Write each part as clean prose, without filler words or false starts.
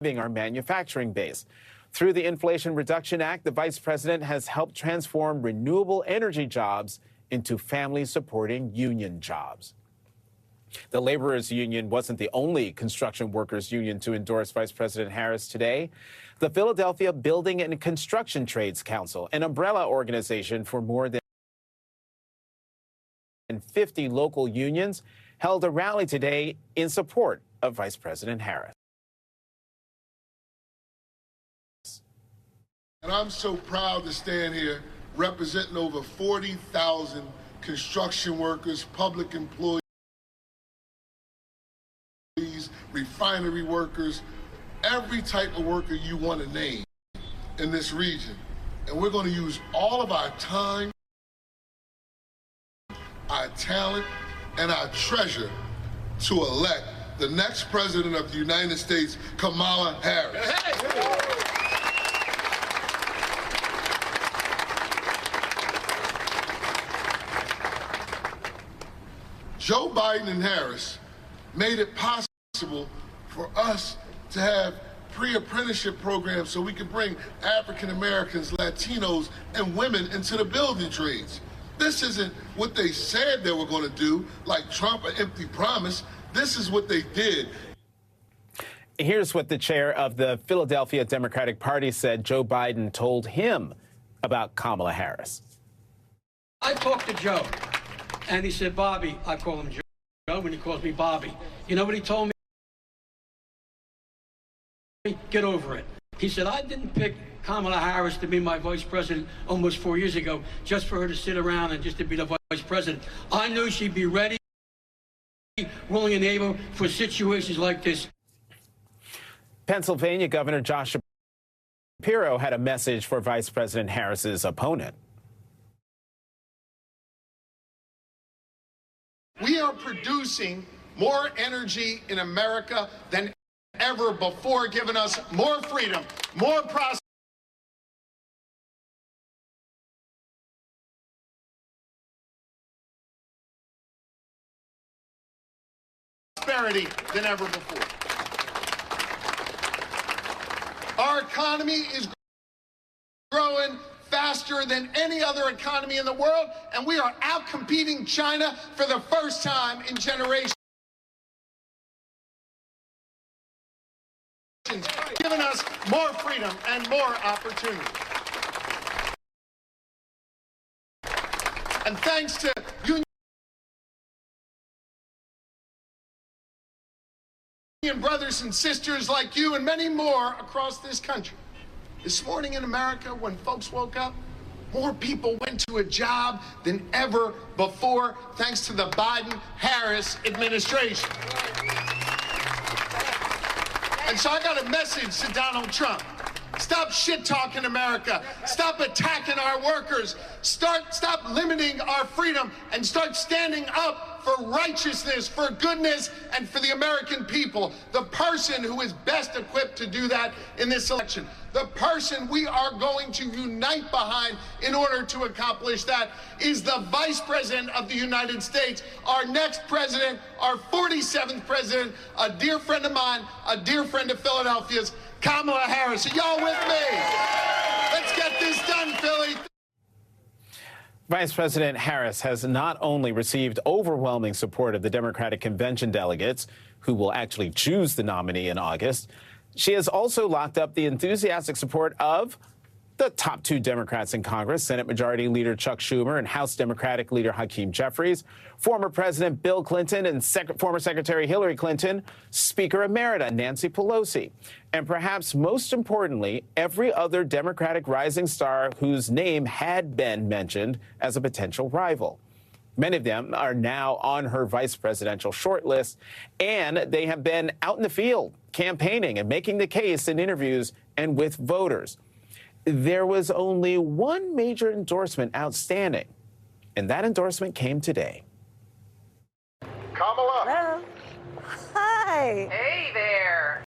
our manufacturing base. Through the Inflation Reduction Act, the vice president has helped transform renewable energy jobs into family-supporting union jobs. The laborers' union wasn't the only construction workers' union to endorse Vice President Harris today. The Philadelphia Building and Construction Trades Council, an umbrella organization for more than 50 local unions, held a rally today in support of Vice President Harris. And I'm so proud to stand here representing over 40,000 construction workers, public employees, refinery workers, every type of worker you want to name in this region. And we're going to use all of our time, our talent, and our treasure to elect the next president of the United States, Kamala Harris. Joe Biden and Harris made it possible for us to have pre-apprenticeship programs so we can bring African Americans, Latinos, and women into the building trades. This isn't what they said they were going to do, like Trump, an empty promise. This is what they did. Here's what the chair of the Philadelphia Democratic Party said Joe Biden told him about Kamala Harris. I talked to Joe, and he said, Bobby, I call him Joe, and he calls me Bobby. You know what he told me? Get over it. He said, I didn't pick Kamala Harris to be my vice president almost 4 years ago just for her to sit around and just to be the vice president. I knew she'd be ready, willing and able for situations like this. Pennsylvania Governor Josh Shapiro had a message for Vice President Harris's opponent. We are producing more energy in America than ever before, giving us more freedom, more prosperity than ever before. Our economy is growing faster than any other economy in the world, and we are outcompeting China for the first time in generations, giving us more freedom and more opportunity. And thanks to union brothers and sisters like you and many more across this country. This morning in America, when folks woke up, more people went to a job than ever before, thanks to the Biden-Harris administration. And so I got a message to Donald Trump. Stop shit-talking America. Stop attacking our workers. Stop limiting our freedom and start standing up for righteousness, for goodness, and for the American people. The person who is best equipped to do that in this election, the person we are going to unite behind in order to accomplish that, is the Vice President of the United States, our next president, our 47th president, a dear friend of mine, a dear friend of Philadelphia's, Kamala Harris. Are y'all with me? Let's get this done, Philly. Vice President Harris has not only received overwhelming support of the Democratic convention delegates, who will actually choose the nominee in August, she has also locked up the enthusiastic support of the top two Democrats in Congress, Senate Majority Leader Chuck Schumer and House Democratic Leader Hakeem Jeffries, former President Bill Clinton and former Secretary Hillary Clinton, Speaker Emerita Nancy Pelosi, and perhaps most importantly, every other Democratic rising star whose name had been mentioned as a potential rival. Many of them are now on her vice presidential shortlist, and they have been out in the field campaigning and making the case in interviews and with voters. There was only one major endorsement outstanding, and that endorsement came today. Kamala. Hello. Hi. Hey there.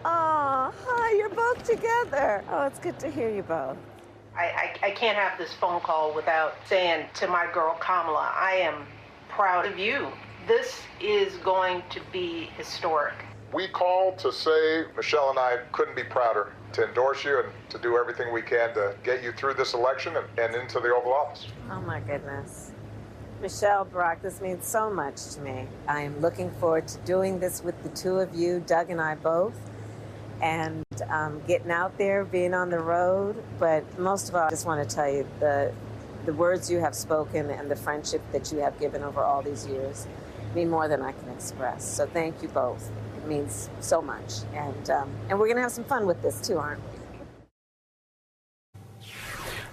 Oh, hi, you're both together. Oh, it's good to hear you both. I can't have this phone call without saying to my girl Kamala, I am proud of you. This is going to be historic. We called to say Michelle and I couldn't be prouder to endorse you and to do everything we can to get you through this election and into the Oval Office. Oh, my goodness. Michelle, Barack, this means so much to me. I am looking forward to doing this with the two of you, Doug and I both, and getting out there, being on the road. But most of all, I just want to tell you the words you have spoken and the friendship that you have given over all these years mean more than I can express. So thank you both. It means so much. And we're going to have some fun with this, too, aren't we?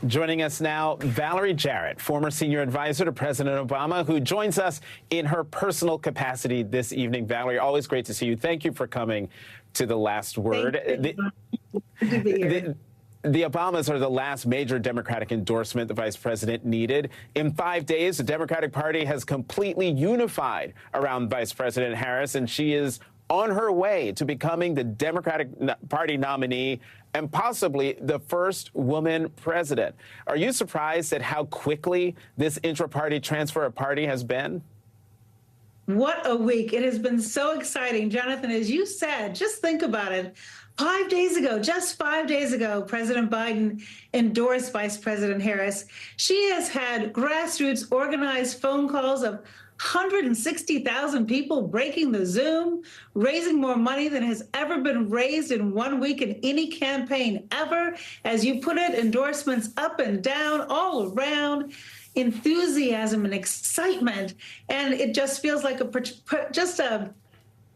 Joining us now, Valerie Jarrett, former senior advisor to President Obama, who joins us in her personal capacity this evening. Valerie, always great to see you. Thank you for coming to The Last Word. The Obamas are the last major Democratic endorsement the vice president needed. In 5 days, the Democratic Party has completely unified around Vice President Harris, and she is on her way to becoming the Democratic Party nominee and possibly the first woman president. Are you surprised at how quickly this intra-party transfer of party has been? What a week. It has been so exciting. Jonathan, as you said, just think about it. 5 days ago, just 5 days ago, President Biden endorsed Vice President Harris. She has had grassroots organized phone calls of 160,000 people breaking the Zoom, raising more money than has ever been raised in 1 week in any campaign ever. As you put it, endorsements up and down, all around, enthusiasm and excitement. And it just feels like just a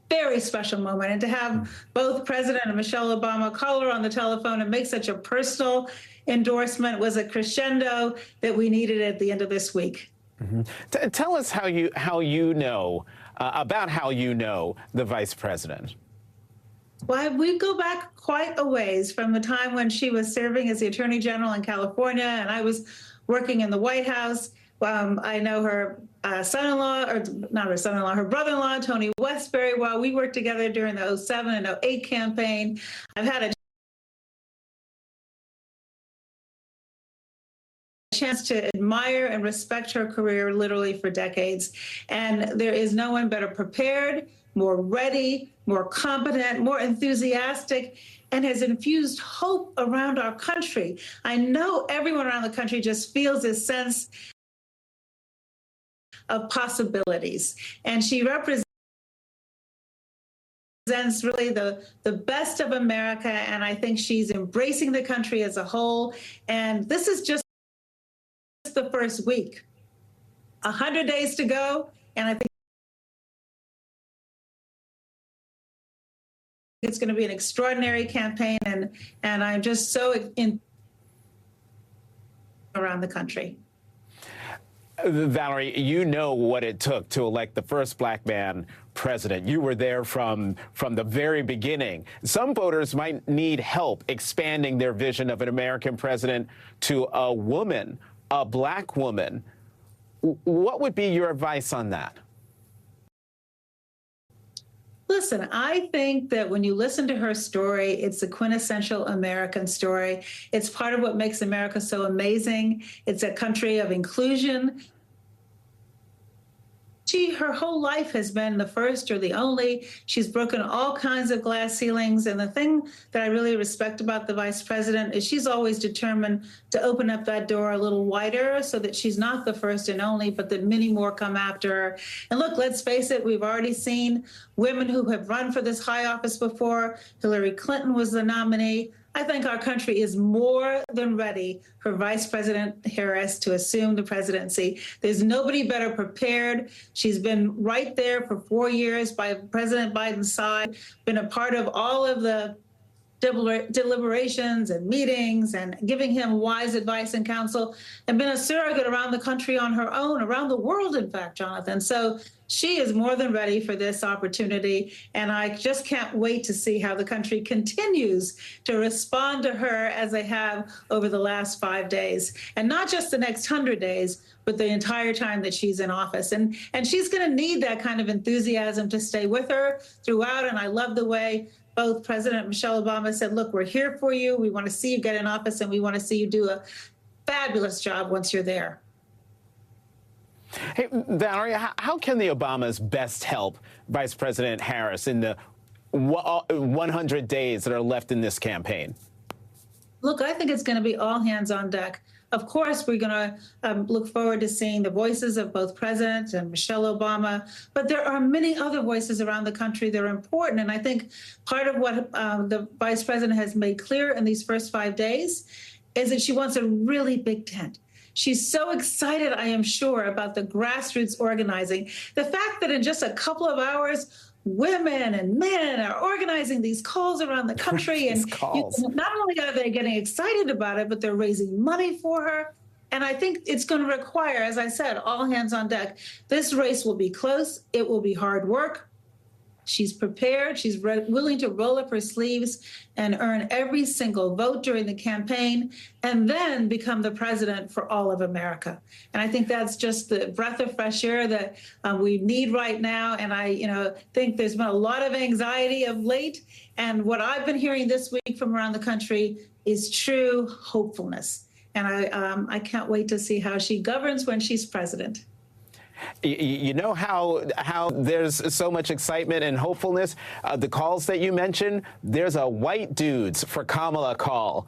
very special moment. And to have both President and Michelle Obama call her on the telephone and make such a personal endorsement was a crescendo that we needed at the end of this week. Mm-hmm. Tell us how you know the vice president. Well, we go back quite a ways from the time when she was serving as the Attorney General in California and I was working in the White House. I know her son-in-law, or not her son-in-law, her brother-in-law, Tony Westbury, while we worked together during the 07 and 08 campaign. I've had a chance to admire and respect her career literally for decades. And there is no one better prepared, more ready, more competent, more enthusiastic, and has infused hope around our country. I know everyone around the country just feels this sense of possibilities. And she represents really the best of America. And I think she's embracing the country as a whole. And this is just the first week. 100 days to go. And I think it's going to be an extraordinary campaign. And I'm just so in around the country. Valerie, you know what it took to elect the first black man president. You were there from the very beginning. Some voters might need help expanding their vision of an American president to a woman, a black woman. What would be your advice on that? Listen, I think that when you listen to her story, it's a quintessential American story. It's part of what makes America so amazing. It's a country of inclusion. Her whole life has been the first or the only. She's broken all kinds of glass ceilings. And the thing that I really respect about the vice president is she's always determined to open up that door a little wider so that she's not the first and only, but that many more come after her. And look, let's face it, we've already seen women who have run for this high office before. Hillary Clinton was the nominee. I think our country is more than ready for Vice President Harris to assume the presidency. There's nobody better prepared. She's been right there for 4 years by President Biden's side, been a part of all of the deliberations and meetings and giving him wise advice and counsel, and been a surrogate around the country on her own, around the world, in fact, Jonathan. So she is more than ready for this opportunity, and I just can't wait to see how the country continues to respond to her as they have over the last 5 days, and not just the next 100 days, but the entire time that she's in office. And she's going to need that kind of enthusiasm to stay with her throughout, and I love the way both President Michelle Obama said, look, we're here for you. We want to see you get in office, and we want to see you do a fabulous job once you're there. Hey, Valerie, how can the Obamas best help Vice President Harris in the 100 days that are left in this campaign? Look, I think it's going to be all hands on deck. Of course, we're going to look forward to seeing the voices of both President and Michelle Obama, but there are many other voices around the country that are important. And I think part of what the Vice President has made clear in these first 5 days is that she wants a really big tent. She's so excited, I am sure, about the grassroots organizing. The fact that in just a couple of hours, women and men are organizing these calls around the country. And not only are they getting excited about it, but they're raising money for her. And I think it's going to require, as I said, all hands on deck. This race will be close. It will be hard work. She's prepared. She's willing to roll up her sleeves and earn every single vote during the campaign and then become the president for all of America. And I think that's just the breath of fresh air that we need right now. And I think there's been a lot of anxiety of late. And what I've been hearing this week from around the country is true hopefulness. And I can't wait to see how she governs when she's president. You know how there's so much excitement and hopefulness? The calls that you mentioned, there's a white dudes for Kamala call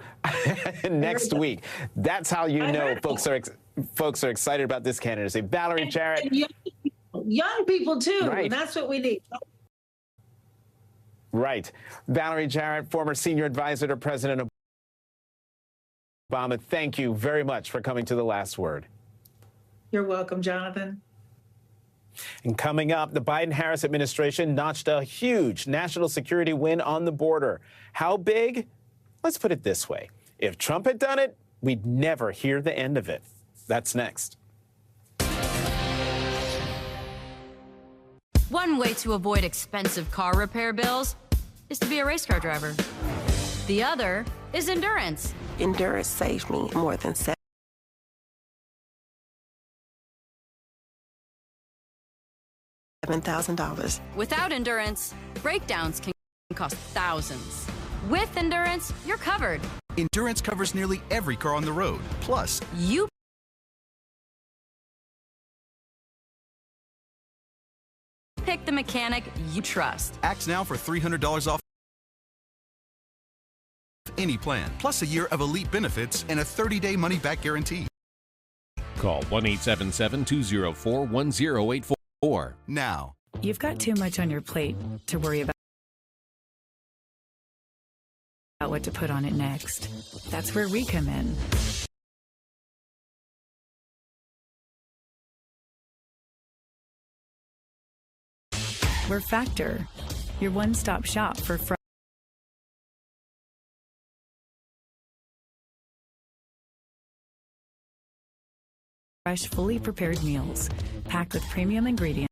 next week. That's how you know folks are excited about this candidacy. Valerie Jarrett. And young people, too. Right. And that's what we need. Right. Valerie Jarrett, former senior advisor to President Obama, thank you very much for coming to The Last Word. You're welcome, Jonathan. And coming up, the Biden-Harris administration notched a huge national security win on the border. How big? Let's put it this way. If Trump had done it, we'd never hear the end of it. That's next. One way to avoid expensive car repair bills is to be a race car driver. The other is endurance. Endurance saved me more than $7,000. Without endurance, breakdowns can cost thousands. With endurance, you're covered. Endurance covers nearly every car on the road. Plus, You pick the mechanic you trust. act now for $300 off any plan, plus a year of elite benefits and a 30-day money-back guarantee. Call 1-877-204-1084 now. You've got too much on your plate to worry about what to put on it next. That's where we come in. We're Factor, your one-stop shop for fresh, fully prepared meals, packed with premium ingredients.